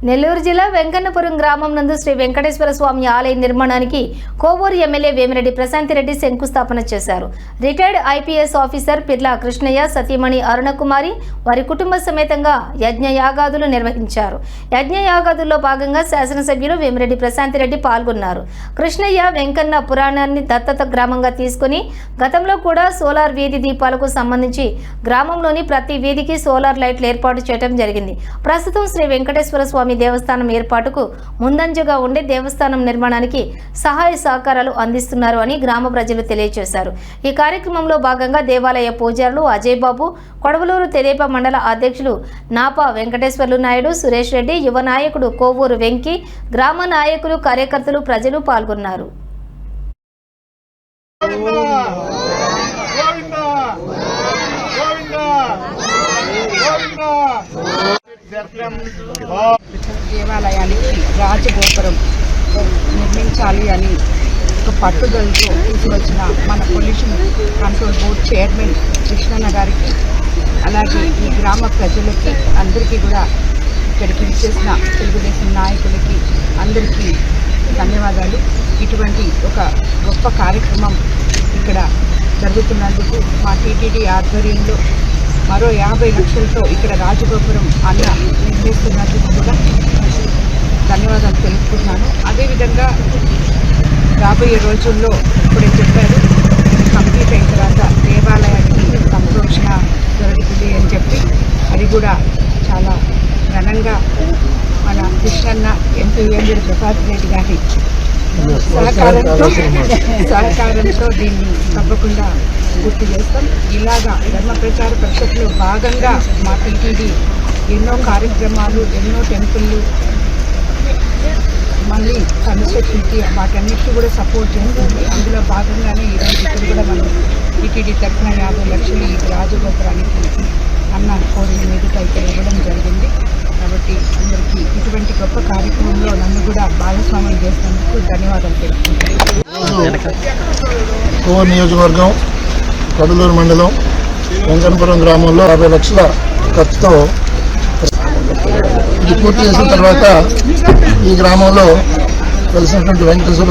నెల్లూరు జిల్లా వెంకన్నపురం గ్రామం నందు శ్రీ వెంకటేశ్వర స్వామి ఆలయ నిర్మాణానికి కోవూరు ఎమ్మెల్యే వేమిరెడ్డి ప్రశాంతిరెడ్డి శంకుస్థాపన చేశారు. రిటైర్డ్ ఐపీఎస్ ఆఫీసర్ పిర్లా కృష్ణయ్య, సతీమణి అరుణకుమారి వారి కుటుంబ సమేతంగా యజ్ఞయాగాదులు నిర్వహించారు. యజ్ఞయాగాదుల్లో భాగంగా శాసనసభ్యులు వేమిరెడ్డి ప్రశాంతిరెడ్డి పాల్గొన్నారు. కృష్ణయ్య వెంకన్న పురాణాన్ని దత్తత గ్రామంగా తీసుకుని గతంలో కూడా సోలార్ వీధి దీపాలకు సంబంధించి గ్రామంలోని ప్రతి వీధికి సోలార్ లైట్లు ఏర్పాటు చేయడం జరిగింది. ప్రస్తుతం శ్రీ వెంకటేశ్వర స్వామి దేవస్థానం ఏర్పాటుకు ముందంజగా ఉండే దేవస్థానం నిర్మాణానికి సహాయ సహకారాలు అందిస్తున్నారు అని గ్రామ ప్రజలు తెలియజేశారు. ఈ కార్యక్రమంలో భాగంగా దేవాలయ పూజారులు అజయ్ బాబు, కొడవలూరు తెదేపా మండల అధ్యక్షులు నాపా వెంకటేశ్వర్లు నాయుడు, సురేష్ రెడ్డి, యువ నాయకుడు కోవూరు వెంకి, గ్రామ నాయకులు, కార్యకర్తలు, ప్రజలు పాల్గొన్నారు. దేవాలయానికి రాజగోపురం నిర్మించాలి అని ఒక పట్టుదలతో తీసుకొచ్చిన మన పొల్యూషన్ కంట్రోల్ బోర్డ్ చైర్మన్ కృష్ణన్న గారికి, అలాగే ఈ గ్రామ ప్రజలకి అందరికీ కూడా ఇక్కడికి విచ్చేసిన తెలుగుదేశం నాయకులకి అందరికీ ధన్యవాదాలు. ఇటువంటి ఒక గొప్ప కార్యక్రమం ఇక్కడ జరుగుతున్నందుకు మా టీటీడీ ఆధ్వర్యంలో మరో 50 లక్షలతో ఇక్కడ రాజగోపురం అన్న నిర్మిస్తున్నందుకు కూడా ధన్యవాదాలు తెలుపుతున్నాను. అదేవిధంగా రాబోయే రోజుల్లో ఇప్పుడే చెప్పారు, కంప్లీట్ అయిన తర్వాత దేవాలయానికి సంరక్షణ జరుగుతుంది అని చెప్పి అది కూడా చాలా ఘనంగా మన కృష్ణన్న ఎంపీ వేమిరెడ్డి ప్రశాంతిరెడ్డి గారి సహకారంతో దీన్ని తప్పకుండా పూర్తి చేస్తాం. ఇలాగా ధర్మ ప్రచార పరిషత్లో భాగంగా మా టీటీడీ ఎన్నో కార్యక్రమాలు, ఎన్నో టెంపుళ్ళు, మళ్ళీ కన్స్ట్రక్షన్కి వాటన్నిటికీ కూడా సపోర్ట్ చేస్తుంది. అందులో భాగంగానే ఈరోజు ఇప్పుడు కూడా మనం టీటీడీ తరఫున 50 లక్షలు ఈ రాజగోపురానికి అన్న కోరిన మీదుగా ఇక్కడ ఇవ్వడం జరిగింది. కాబట్టి అందరికీ ఇటువంటి గొప్ప కార్యక్రమంలో నన్ను కూడా భాగస్వామ్యం చేసినందుకు ధన్యవాదాలు తెలుపుతున్నాను. కోవూరు నియోజకవర్గం కొడవలూరు మండలం వెంకన్నపురం గ్రామంలో 50 లక్షల ఖర్చుతో ఇది పూర్తి చేసిన తర్వాత ఈ గ్రామంలో కలిసినటువంటి వెంకటేశ్వర